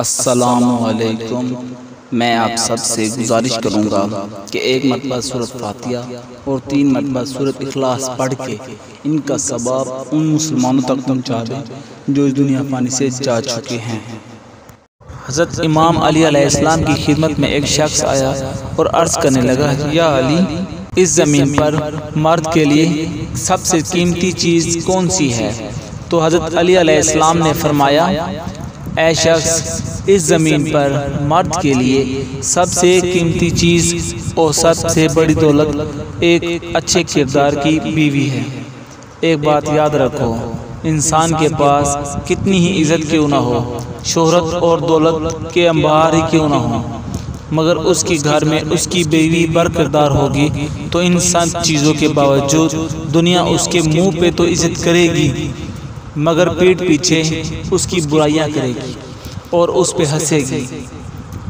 अस्सलामुअलैकुम। मैं आप सब से गुजारिश करूँगा कि एक मरतबा सूरत फातिहा और 3 मरतबा सूरत इखलास पढ़ के इनका सवाब उन मुसलमानों तक पहुँचा दें जो इस दुनिया पानी से जा चुके हैं। हज़रत इमाम अली अलैहिस्सलाम की खिदमत में एक शख्स आया और अर्ज़ करने लगा, या अली, इस ज़मीन पर मर्द के लिए सबसे कीमती चीज़ कौन सी है? तो हज़रत अली अलैहिस्सलाम ने फरमाया, ऐ शख्स, इस ज़मीन पर मर्द के लिए सबसे कीमती चीज़ और सबसे बड़ी दौलत एक अच्छे किरदार की बीवी है। एक बात याद रखो, इंसान के पास कितनी ही इज़्ज़त क्यों ना हो, शोहरत और दौलत के अंबार ही क्यों ना हो, मगर उसके घर में उसकी बीवी बरकरार होगी तो इन सब चीज़ों के बावजूद दुनिया उसके मुंह पे तो इज़्ज़त करेगी, मगर पीठ पीछे उसकी बुराइयां करेगी और उस पे हंसेगी।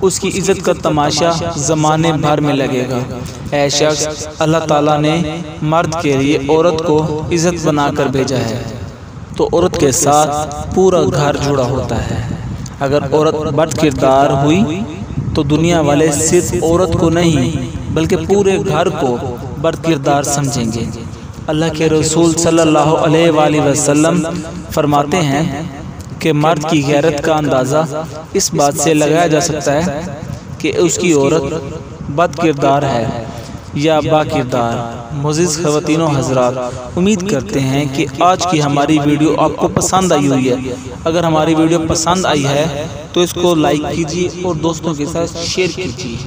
उसकी इज़्ज़त का तमाशा ज़माने भर में लगेगा। ऐ शख्स, अल्लाह ताला ने मर्द के लिए औरत को इज़्ज़त बनाकर भेजा है तो औरत के साथ पूरा घर जुड़ा होता है। अगर औरत बद किरदार हुई तो दुनिया वाले सिर्फ औरत को नहीं बल्कि पूरे घर को बद किरदार समझेंगे। अल्लाह के रसूल सल्लल्लाहु अलैहि वसल्लम फरमाते हैं कि मर्द की गैरत का अंदाज़ा इस बात से लगाया जा सकता है कि उसकी औरत बद किरदार है या बाकिरदार। मुअज़्ज़िज़ ख़वातीनो हज़रात, उम्मीद करते हैं कि आज की हमारी वीडियो आपको पसंद आई हुई है। अगर हमारी वीडियो पसंद आई है तो इसको लाइक कीजिए और दोस्तों के साथ शेयर कीजिए।